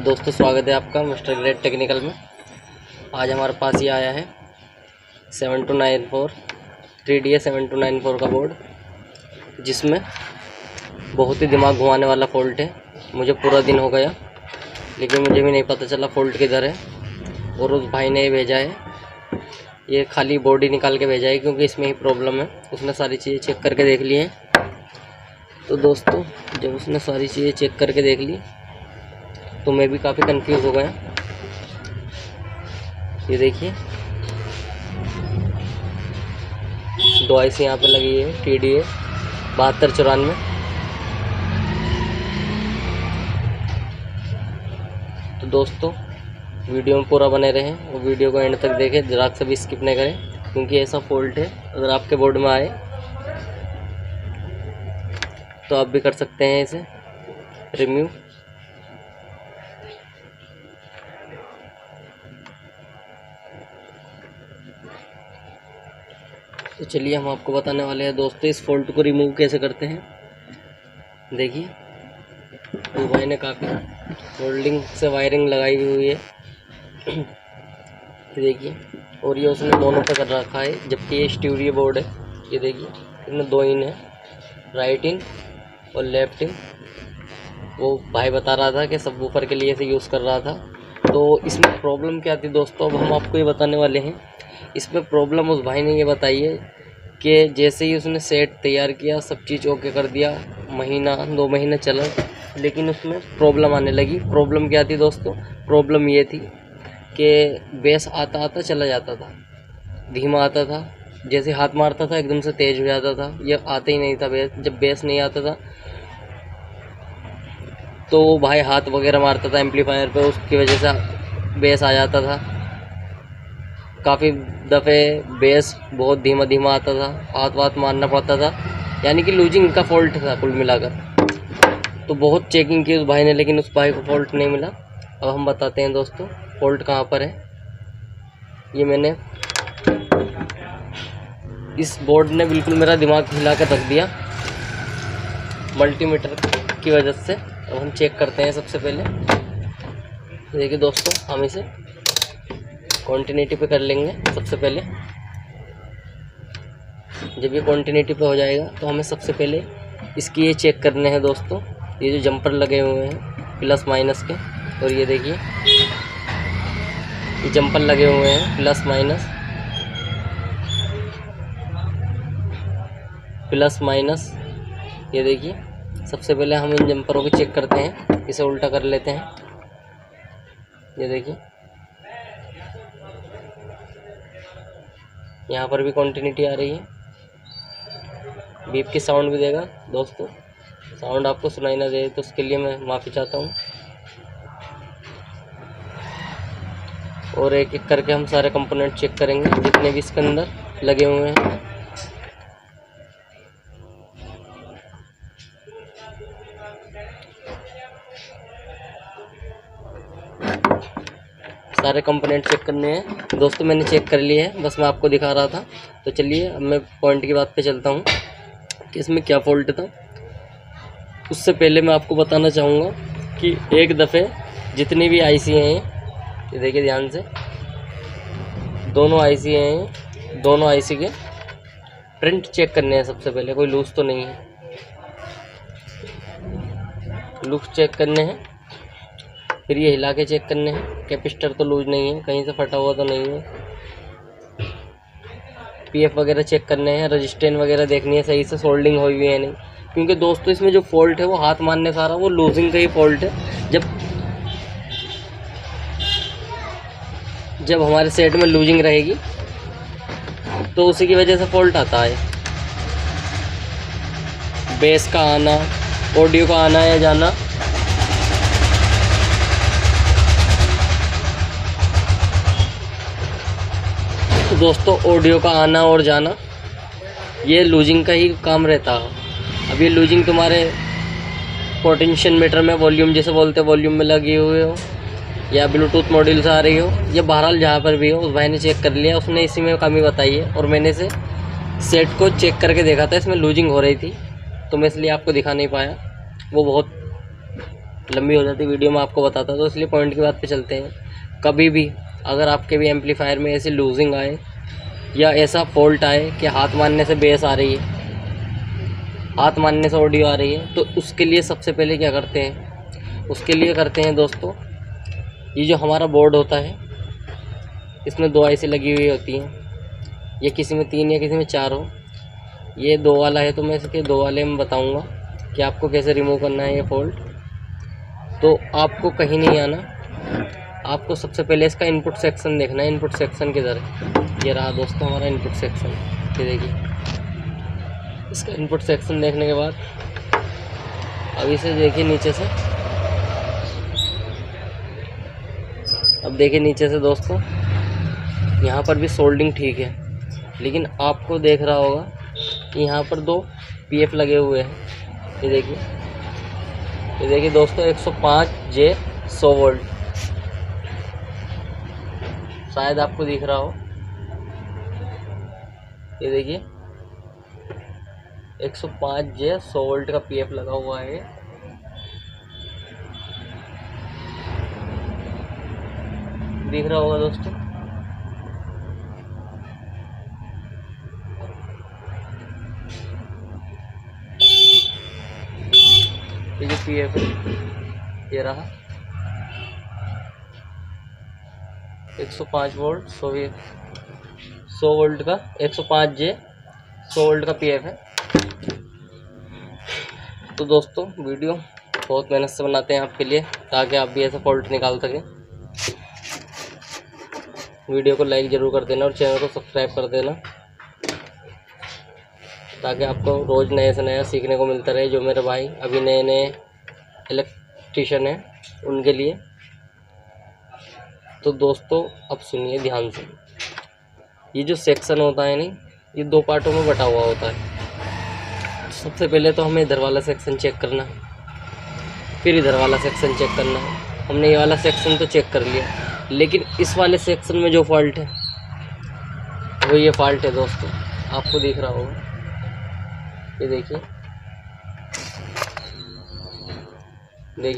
तो दोस्तों स्वागत है आपका मिस्टर ग्रेट टेक्निकल में। आज हमारे पास ये आया है 7294 3DA 7294 का बोर्ड, जिसमें बहुत ही दिमाग घुमाने वाला फ़ॉल्ट है। मुझे पूरा दिन हो गया लेकिन मुझे भी नहीं पता चला फ़ॉल्ट किधर है। और उस भाई ने भेजा है, ये खाली बोर्ड ही निकाल के भेजा है क्योंकि इसमें ही प्रॉब्लम है। उसने सारी चीज़ें चेक करके देख ली हैं। तो दोस्तों जब उसने सारी चीज़ें चेक करके देख ली तो मैं भी काफ़ी कंफ्यूज हो गया। ये देखिए 2 IC यहाँ पे लगी है TDA 7294। तो दोस्तों वीडियो में पूरा बने रहें और वीडियो को एंड तक देखें, जरा से भी स्किप नहीं करें क्योंकि ऐसा फॉल्ट है अगर आपके बोर्ड में आए तो आप भी कर सकते हैं इसे रिमूव। तो चलिए हम आपको बताने वाले हैं दोस्तों इस फॉल्ट को रिमूव कैसे करते हैं। देखिए तो भाई ने काफ़ी होल्डिंग से वायरिंग लगाई हुई है देखिए, और ये उसने दोनों पे कर रखा है जबकि ये स्टीरियो बोर्ड है। ये देखिए इसमें 2 इन है, राइट इन और लेफ्ट इन। वो भाई बता रहा था कि सबवूफर के लिए इसे यूज़ कर रहा था। तो इसमें प्रॉब्लम क्या थी दोस्तों, अब हम आपको ये बताने वाले हैं। इसमें प्रॉब्लम उस भाई ने ये बताई है कि जैसे ही उसने सेट तैयार किया, सब चीज़ ओके कर दिया, महीना 2 महीने चला, लेकिन उसमें प्रॉब्लम आने लगी। प्रॉब्लम क्या थी दोस्तों, प्रॉब्लम ये थी कि बेस आता आता चला जाता था, धीमा आता था, जैसे हाथ मारता था एकदम से तेज़ हो जाता था। ये आता ही नहीं था बेस। जब बेस नहीं आता था तो भाई हाथ वगैरह मारता था एम्पलीफायर पे, उसकी वजह से बेस आ जाता था। काफ़ी दफ़े बेस बहुत धीमा धीमा आता था, हाथ मारना पड़ता था, यानी कि लूजिंग का फॉल्ट था कुल मिलाकर। तो बहुत चेकिंग की उस भाई ने लेकिन उस भाई को फॉल्ट नहीं मिला। अब हम बताते हैं दोस्तों फॉल्ट कहाँ पर है। ये मैंने इस बोर्ड ने बिल्कुल मेरा दिमाग हिला कर रख दिया मल्टीमीटर की वजह से। अब हम चेक करते हैं सबसे पहले। देखिए दोस्तों हम इसे कॉन्टिन्यूटी पे कर लेंगे सबसे पहले। जब ये कॉन्टिन्यूटी पे हो जाएगा तो हमें सबसे पहले इसकी ये चेक करने हैं दोस्तों, ये जो जंपर लगे हुए हैं प्लस माइनस के। और ये देखिए ये जंपर लगे हुए हैं प्लस माइनस। ये देखिए सबसे पहले हम इन जंपरों को चेक करते हैं, इसे उल्टा कर लेते हैं। ये देखिए यहाँ पर भी कॉन्टिन्यूटी आ रही है, बीप की साउंड भी देगा दोस्तों। साउंड आपको सुनाई ना दे तो उसके लिए मैं माफ़ी चाहता हूँ। और एक एक करके हम सारे कंपोनेंट चेक करेंगे जितने भी इसके अंदर लगे हुए हैं। सारे कंपोनेंट चेक करने हैं दोस्तों, मैंने चेक कर लिए हैं, बस मैं आपको दिखा रहा था। तो चलिए अब मैं पॉइंट की बात पे चलता हूँ कि इसमें क्या फॉल्ट था। उससे पहले मैं आपको बताना चाहूँगा कि एक दफ़े जितनी भी IC हैं, ये देखिए ध्यान से, दोनों IC हैं, दोनों IC के प्रिंट चेक करने हैं सबसे पहले। कोई लूज तो नहीं है, लूज चेक करने हैं। फिर ये हिला के चेक करने हैं, कैपेसिटर तो लूज नहीं है, कहीं से फटा हुआ तो नहीं है। PF वगैरह चेक करने हैं, रजिस्टेंस वगैरह देखनी है सही से सोल्डिंग हुई हुई है नहीं। क्योंकि दोस्तों इसमें जो फॉल्ट है वो हाथ मारने सारा वो लूजिंग का ही फॉल्ट है। जब हमारे सेट में लूजिंग रहेगी तो उसी की वजह से फॉल्ट आता है। बेस का आना, ऑडियो का आना या जाना, तो दोस्तों ऑडियो का आना और जाना ये लूजिंग का ही काम रहता है। अब ये लूजिंग तुम्हारे पोटेंशियल मीटर में वॉल्यूम जिसे बोलते हैं वॉल्यूम में लगी हुई हो या ब्लूटूथ मॉड्यूल से आ रही हो या बहरहाल जहाँ पर भी हो, उस भाई ने चेक कर लिया, उसने इसी में कमी बताई है। और मैंने इसे सेट को चेक करके देखा था, इसमें लूजिंग हो रही थी तो मैं इसलिए आपको दिखा नहीं पाया। वो बहुत लंबी हो जाती वीडियो में आपको बताता, तो इसलिए पॉइंट की बात पे चलते हैं। कभी भी अगर आपके भी एम्पलीफायर में ऐसी लूजिंग आए या ऐसा फॉल्ट आए कि हाथ मारने से बेस आ रही है, हाथ मारने से ऑडियो आ रही है, तो उसके लिए सबसे पहले क्या करते हैं, उसके लिए करते हैं दोस्तों, ये जो हमारा बोर्ड होता है इसमें 2 आईसी लगी हुई होती हैं, ये किसी में 3 या किसी में 4 हो। ये 2 वाला है तो मैं इसके 2 वाले में बताऊंगा कि आपको कैसे रिमूव करना है ये फॉल्ट। तो आपको कहीं नहीं आना, आपको सबसे पहले इसका इनपुट सेक्शन देखना है। इनपुट सेक्शन किधर है, ये रहा दोस्तों हमारा इनपुट सेक्शन। ये देखिए, इसका इनपुट सेक्शन देखने के बाद अब इसे देखिए नीचे से, अब देखिए नीचे से दोस्तों, यहाँ पर भी सोल्डिंग ठीक है, लेकिन आपको देख रहा होगा कि यहाँ पर 2 पीएफ लगे हुए हैं। ये देखिए दोस्तों 105J 100 वोल्ट, शायद आपको दिख रहा हो। ये देखिए 105J 100 वोल्ट का पीएफ लगा हुआ है। दिख रहा होगा दोस्तों। ये जो पीएफ है ये रहा 105 वोल्ट 100 वोल्ट का 105J 100 वोल्ट का पीएफ है। तो दोस्तों वीडियो बहुत मेहनत से बनाते हैं आपके लिए, ताकि आप भी ऐसा फॉल्ट निकाल सकें। वीडियो को लाइक ज़रूर कर देना और चैनल को सब्सक्राइब कर देना, ताकि आपको रोज़ नए से नया सीखने को मिलता रहे। जो मेरे भाई अभी नए नए इलेक्ट्रीशियन हैं उनके लिए। तो दोस्तों अब सुनिए ध्यान से, ये जो सेक्शन होता है नहीं, ये 2 पार्टों में बटा हुआ होता है। सबसे पहले तो हमें इधर वाला सेक्शन चेक करना है, फिर इधर वाला सेक्शन चेक करना है। हमने ये वाला सेक्शन तो चेक कर लिया, लेकिन इस वाले सेक्शन में जो फॉल्ट है वो ये फॉल्ट है दोस्तों, आपको दिख रहा होगा। ये देखिए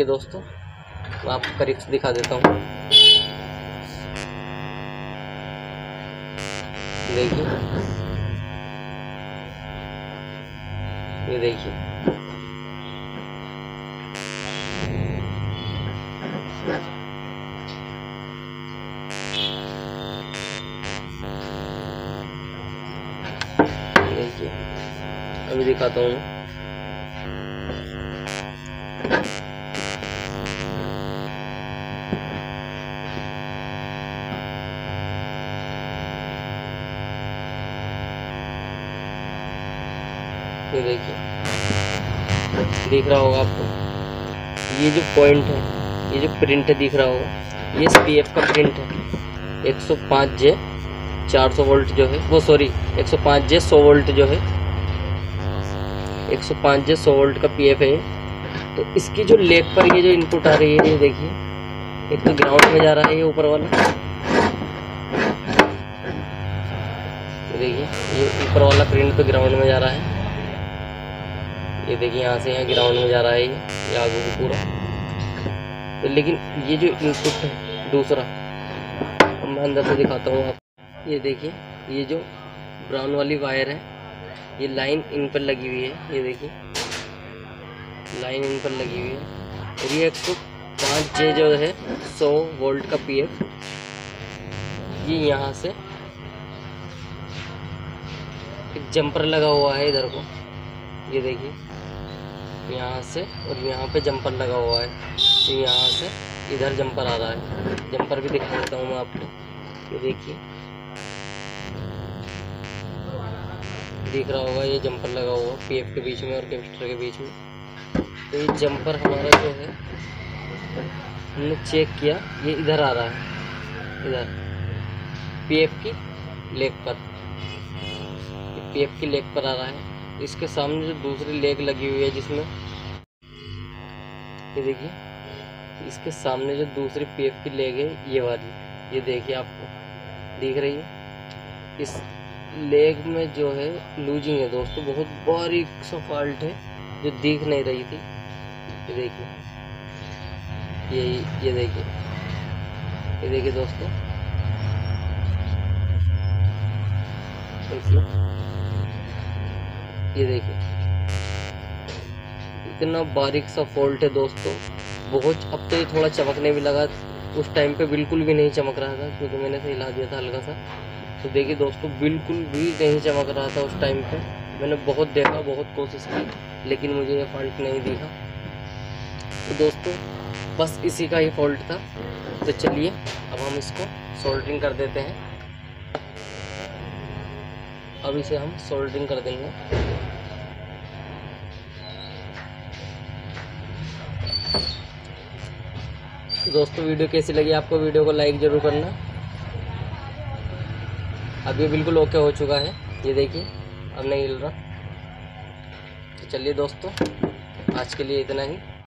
दोस्तों, मैं आपको करीब से दिखा देता हूँ। देखिए, ये देखिए, देखिए अभी दिखाता हूँ। ये देखिए, दिख रहा होगा आपको, ये जो पॉइंट है, ये जो प्रिंट दिख रहा होगा, ये पीएफ का प्रिंट है। 105J 400 वोल्ट जो है वो, सॉरी 105J 100 वोल्ट जो है, 105J 100 वोल्ट का पीएफ है। तो इसकी जो लेग पर ये जो इनपुट आ रही है, ये देखिए, एक तो ग्राउंड में जा रहा है ये ऊपर वाला, ये देखिए, ये ऊपर वाला प्रिंट तो ग्राउंड में जा रहा है। ये देखिए यहाँ से यहाँ ग्राउंड में जा रहा है ये आगे को पूरा। तो लेकिन ये जो इनपुट है दूसरा, मैं अंदर से दिखाता हूँ आप। ये देखिए, ये जो ब्राउन वाली वायर है, ये लाइन इन पर लगी हुई है। ये देखिए, लाइन इन पर लगी हुई है। और ये 105J जो है 100 वोल्ट का पीएफ, ये यहाँ से एक जंपर लगा हुआ है इधर को। ये देखिए, यहाँ से और यहाँ पे जंपर लगा हुआ है, तो यहाँ से इधर जंपर आ रहा है। जंपर भी दिखा देता हूँ मैं आपको। ये देखिए, दिख रहा होगा, ये जंपर लगा हुआ पीएफ के बीच में और कैपेसिटर के बीच में। तो ये जंपर हमारा जो है हमने चेक किया, ये इधर आ रहा है, इधर पीएफ की लेग पर, ये पीएफ की लेग पर आ रहा है। इसके सामने जो दूसरी लेग लगी हुई है जिसमें, ये देखिए, इसके सामने जो दूसरी पीएफ की लेग है ये वाली, ये देखिए आपको दिख रही है। इस लेग में जो है लूजिंग है दोस्तों, बहुत बारीक सा फॉल्ट है जो दिख नहीं रही थी। ये देखिए, ये देखिए दोस्तों, ये देखिए इतना बारीक सा फॉल्ट है दोस्तों। बहुत, अब तो ये थोड़ा चमकने भी लगा, उस टाइम पे बिल्कुल भी नहीं चमक रहा था क्योंकि मैंने से हिला दिया था हल्का सा। तो देखिए दोस्तों, बिल्कुल भी नहीं चमक रहा था उस टाइम पे। मैंने बहुत देखा, बहुत कोशिश की, लेकिन मुझे ये फॉल्ट नहीं दिखा। तो दोस्तों बस इसी का ही फॉल्ट था। तो चलिए अब हम इसको सोल्डरिंग कर देते हैं। अब इसे हम सोल्डरिंग कर देंगे। दोस्तों वीडियो कैसी लगी आपको, वीडियो को लाइक ज़रूर करना। अब ये बिल्कुल ओके हो चुका है, ये देखिए अब नहीं हिल रहा। तो चलिए दोस्तों, आज के लिए इतना ही।